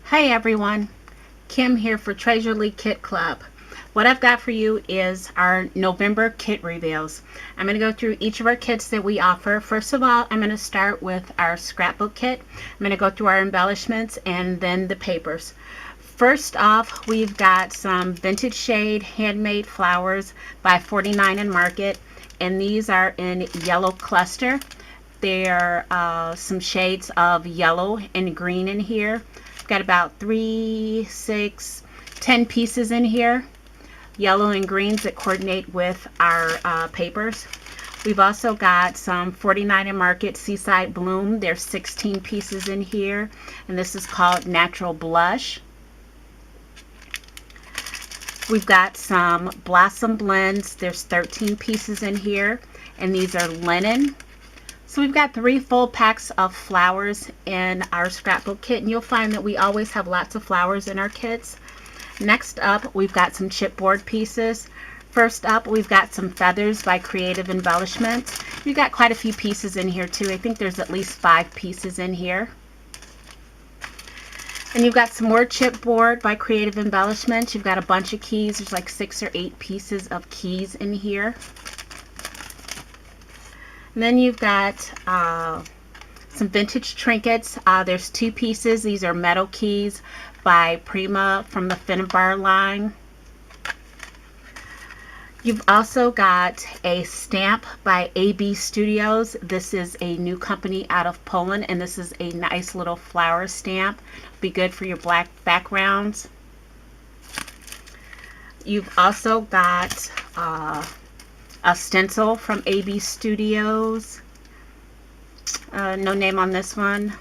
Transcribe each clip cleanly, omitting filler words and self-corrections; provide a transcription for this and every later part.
Hi everyone, Kim here for Jolie Kit Club. What I've got for you is our November kit reveals. I'm going to go through each of our kits that we offer. First of all, I'm going to start with our scrapbook kit. I'm going to go through our embellishments and then the papers. First off, we've got some vintage shade handmade flowers by 49 and Market, and these are in yellow cluster. There are some shades of yellow and green in here. I've got about 3, 6, 10 pieces in here, yellow and greens that coordinate with our papers. We've also got some 49 and Market Seaside Bloom. There's 16 pieces in here, and this is called Natural Blush. We've got some Blossom Blends. There's 13 pieces in here, and these are linen. So we've got 3 full packs of flowers in our scrapbook kit, and you'll find that we always have lots of flowers in our kits. Next up, we've got some chipboard pieces. First up, we've got some feathers by Creative Embellishments. We've got quite a few pieces in here too. I think there's at least 5 pieces in here. And you've got some more chipboard by Creative Embellishments. You've got a bunch of keys. There's like 6 or 8 pieces of keys in here. And then you've got some vintage trinkets. There's 2 pieces. These are metal keys by Prima from the Finnebar line. You've also got a stamp by AB Studios. This is a new company out of Poland, and this is a nice little flower stamp. Be good for your black backgrounds. You've also got a stencil from AB Studios. No name on this one.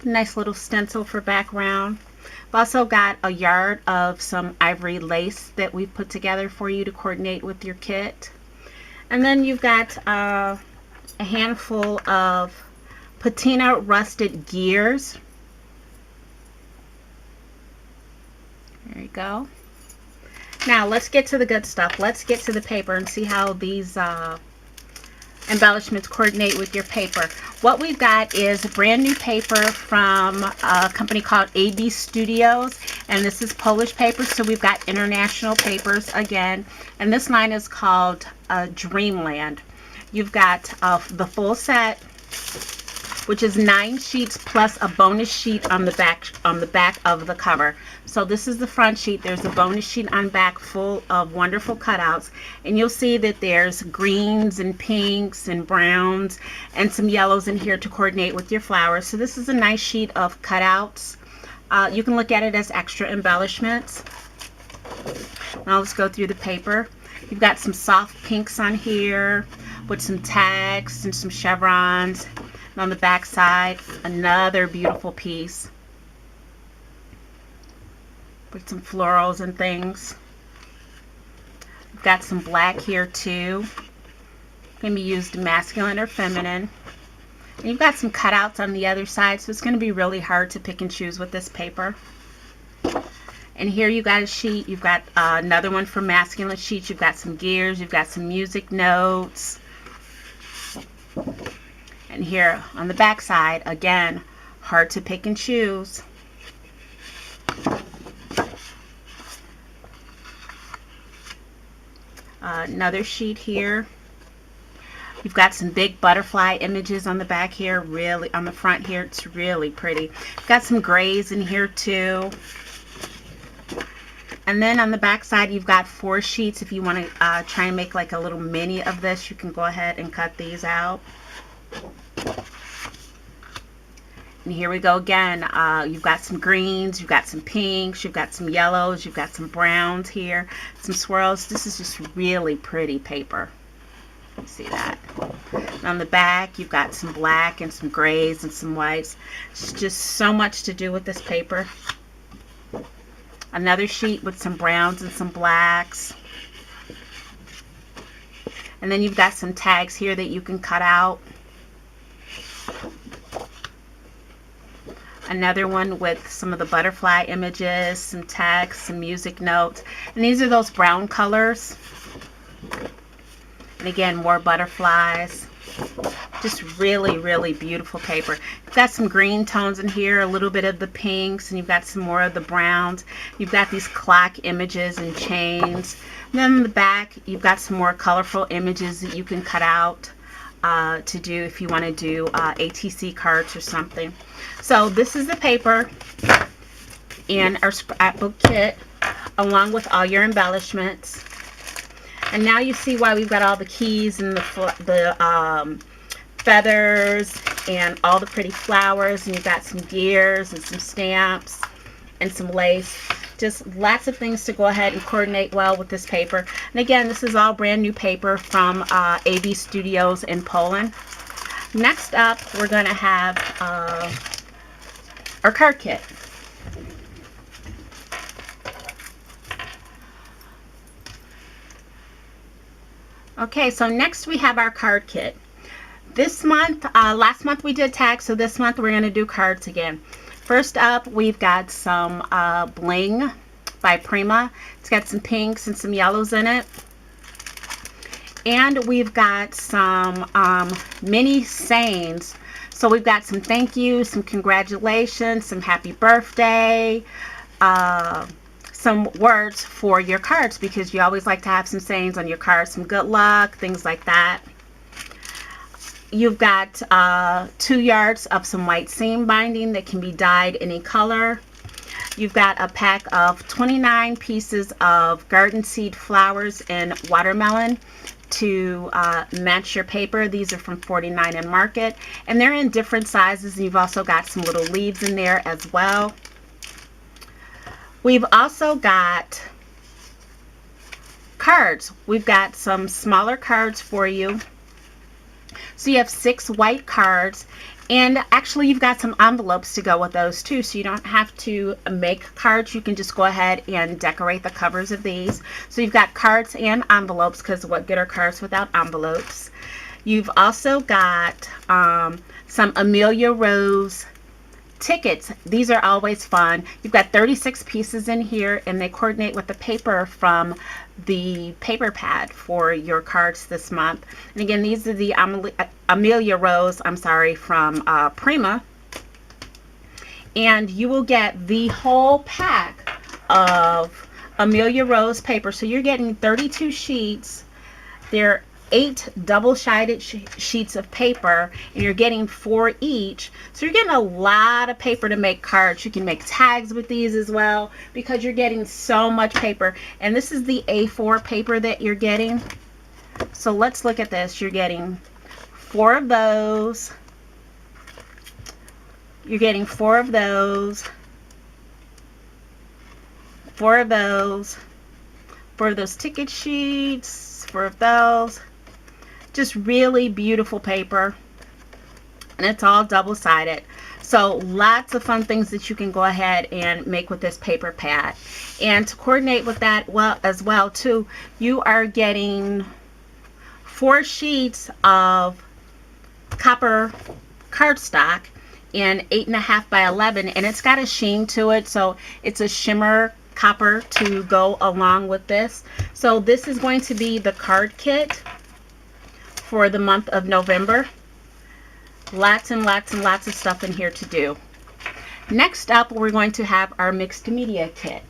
Nice little stencil for background. I've also got a yard of some ivory lace that we've put together for you to coordinate with your kit. And then you've got a handful of patina rusted gears. There you go. Now let's get to the good stuff. Let's get to the paper and see how these embellishments coordinate with your paper. What we've got is a brand new paper from a company called AB Studios, and this is Polish paper, so we've got international papers again, and this line is called Dreamland. You've got the full set, which is 9 sheets plus a bonus sheet on the back of the cover. So this is the front sheet. There's a bonus sheet on back full of wonderful cutouts, and you'll see that there's greens and pinks and browns and some yellows in here to coordinate with your flowers. So this is a nice sheet of cutouts. You can look at it as extra embellishments. Now let's go through the paper. You've got some soft pinks on here with some tags and some chevrons. And on the back side, another beautiful piece with some florals and things. We've got some black here too. Can be used masculine or feminine. And you've got some cutouts on the other side, so it's going to be really hard to pick and choose with this paper. And here you got a sheet. You've got another one for masculine sheets. You've got some gears. You've got some music notes. And here on the back side, again, hard to pick and choose. Another sheet here. You've got some big butterfly images on the back here, really on the front here. It's really pretty. You've got some grays in here too. And then on the back side, you've got 4 sheets. If you want to try and make like a little mini of this, you can go ahead and cut these out. And here we go again. You've got some greens, you've got some pinks, you've got some yellows, you've got some browns here, some swirls. This is just really pretty paper. You see that? And on the back, you've got some black and some grays and some whites. It's just so much to do with this paper. Another sheet with some browns and some blacks. And then you've got some tags here that you can cut out. Another one with some of the butterfly images, some tags, some music notes. And these are those brown colors. And again, more butterflies. Just really, really beautiful paper. You've got some green tones in here, a little bit of the pinks, and you've got some more of the browns. You've got these clock images and chains. And then in the back, you've got some more colorful images that you can cut out to do if you want to do ATC cards or something. So this is the paper in our scrapbook kit, along with all your embellishments. And now you see why we've got all the keys and the feathers and all the pretty flowers, and you've got some gears and some stamps and some lace. Just lots of things to go ahead and coordinate well with this paper. And again, this is all brand new paper from AB Studios in Poland. Next up, we're going to have our card kit. Okay, so next we have our card kit. This month, last month we did tags, so this month we're going to do cards again. First up, we've got some bling by Prima. It's got some pinks and some yellows in it. And we've got some mini sayings. So we've got some thank you, some congratulations, some happy birthday, some words for your cards, because you always like to have some sayings on your cards, some good luck, things like that. You've got 2 yards of some white seam binding that can be dyed any color. You've got a pack of 29 pieces of garden seed flowers in watermelon to match your paper. These are from 49 in Market, and they're in different sizes, and you've also got some little leaves in there as well. We've also got cards. We've got some smaller cards for you. So you have 6 white cards, and actually you've got some envelopes to go with those too, so you don't have to make cards. You can just go ahead and decorate the covers of these. So you've got cards and envelopes, because what good are cards without envelopes? You've also got some Amelia Rose tickets. These are always fun. You've got 36 pieces in here, and they coordinate with the paper from the paper pad for your cards this month. And again, these are the Amelia Rose, from Prima. And you will get the whole pack of Amelia Rose paper. So you're getting 32 sheets. They're 8 double-sided sheets of paper, and you're getting 4 each. So you're getting a lot of paper to make cards. You can make tags with these as well, because you're getting so much paper. And this is the A4 paper that you're getting. So let's look at this. You're getting 4 of those. You're getting 4 of those. 4 of those. 4 of those ticket sheets. 4 of those. Just really beautiful paper, and it's all double-sided. So lots of fun things that you can go ahead and make with this paper pad. And to coordinate with that as well too, you are getting 4 sheets of copper cardstock in 8.5 by 11, and it's got a sheen to it, so it's a shimmer copper to go along with this. So this is going to be the card kit for the month of November. Lots and lots and lots of stuff in here to do. Next up, we're going to have our mixed media kit.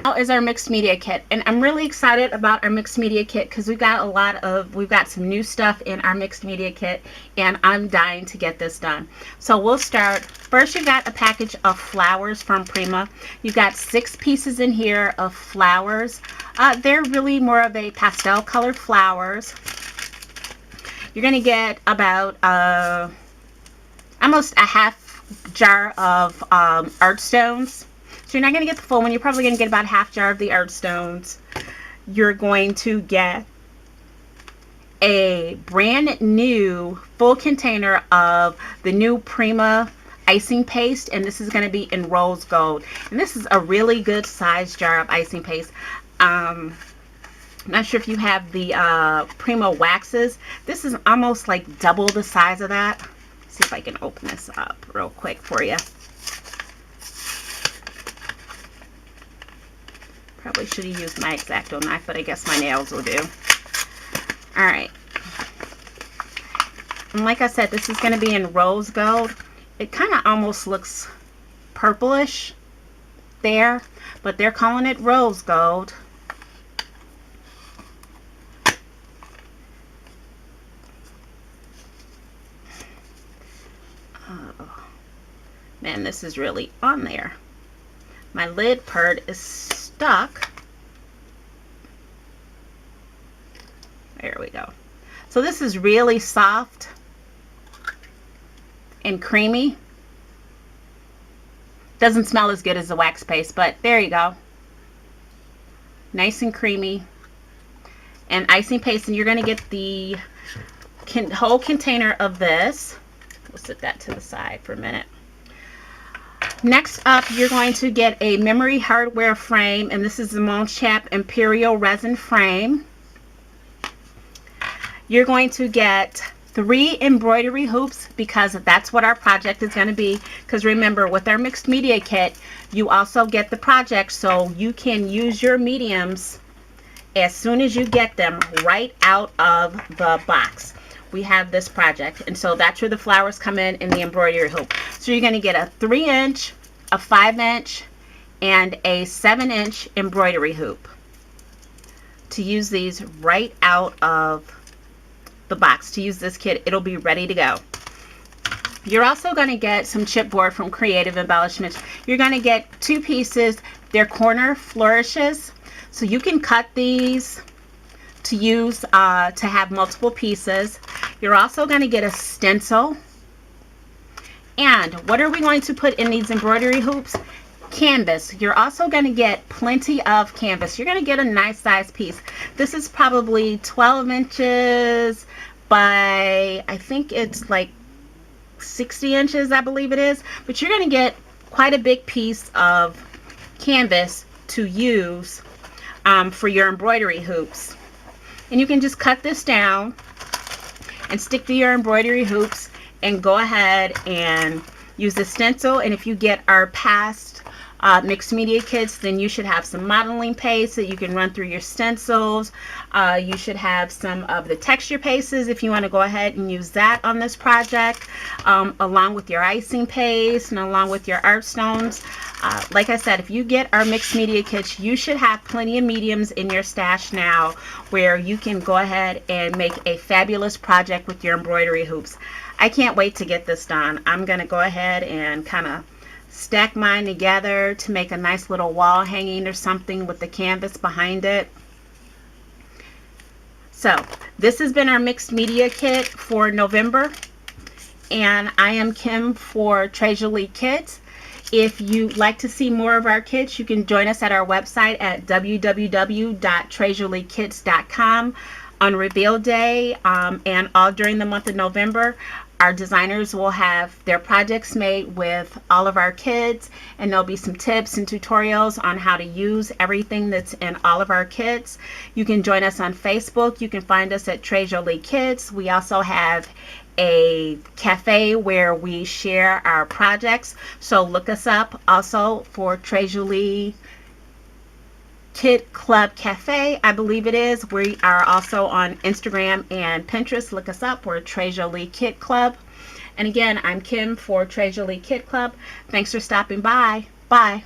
Now is our mixed media kit, and I'm really excited about our mixed media kit because we've got some new stuff in our mixed media kit, and I'm dying to get this done. So we'll start. First, you've got a package of flowers from Prima. You've got 6 pieces in here of flowers. They're really more of a pastel colored flowers. You're going to get about almost a half jar of art stones. So you're not going to get the full one. You're probably going to get about a half jar of the art stones. You're going to get a brand new full container of the new Prima icing paste, and this is going to be in rose gold. And this is a really good size jar of icing paste. I'm not sure if you have the Prima waxes. This is almost like double the size of that. Let's see if I can open this up real quick for you. Probably should have used my X-Acto knife, but I guess my nails will do. Alright. And like I said, this is going to be in rose gold. It kind of almost looks purplish there, but they're calling it rose gold. Oh, man, this is really on there. My lid purd is stuck. There we go. So this is really soft and creamy. Doesn't smell as good as the wax paste, but there you go. Nice and creamy. And icing paste, and you're going to get the whole container of this. We'll set that to the side for a minute. Next up, you're going to get a memory hardware frame, and this is the Monchap Imperial Resin frame. You're going to get 3 embroidery hoops because that's what our project is going to be. Because remember, with our mixed media kit, you also get the project, so you can use your mediums as soon as you get them right out of the box. We have this project, and so that's where the flowers come in the embroidery hoop. So you're going to get a 3-inch, a 5-inch, and a 7-inch embroidery hoop to use these right out of the box. To use this kit, it'll be ready to go. You're also going to get some chipboard from Creative Embellishments. You're going to get 2 pieces. They're corner flourishes, so you can cut these to use to have multiple pieces. You're also going to get a stencil. And what are we going to put in these embroidery hoops? Canvas. You're also going to get plenty of canvas. You're going to get a nice size piece. This is probably 12 inches by, I think it's like 60 inches, I believe it is. But you're going to get quite a big piece of canvas to use for your embroidery hoops. And you can just cut this down and stick to your embroidery hoops and go ahead and use the stencil. And if you get our past mixed media kits, then you should have some modeling paste that you can run through your stencils. You should have some of the texture pastes if you want to go ahead and use that on this project, along with your icing paste and along with your art stones. Like I said, if you get our mixed media kits, you should have plenty of mediums in your stash now where you can go ahead and make a fabulous project with your embroidery hoops. I can't wait to get this done. I'm going to go ahead and kind of stack mine together to make a nice little wall hanging or something with the canvas behind it. So this has been our mixed media kit for November, and I am Kim for Jolie Kits. If you'd like to see more of our kits, you can join us at our website at www.trejoliekits.com on Reveal Day and all during the month of November. Our designers will have their projects made with all of our kits, and there'll be some tips and tutorials on how to use everything that's in all of our kits. You can join us on Facebook. You can find us at Jolie Kits. We also have a cafe where we share our projects, so look us up also for Jolie Kit Club Cafe, I believe it is. We are also on Instagram and Pinterest. Look us up for Jolie Kit Club. And again, I'm Kim for Jolie Kit Club. Thanks for stopping by. Bye.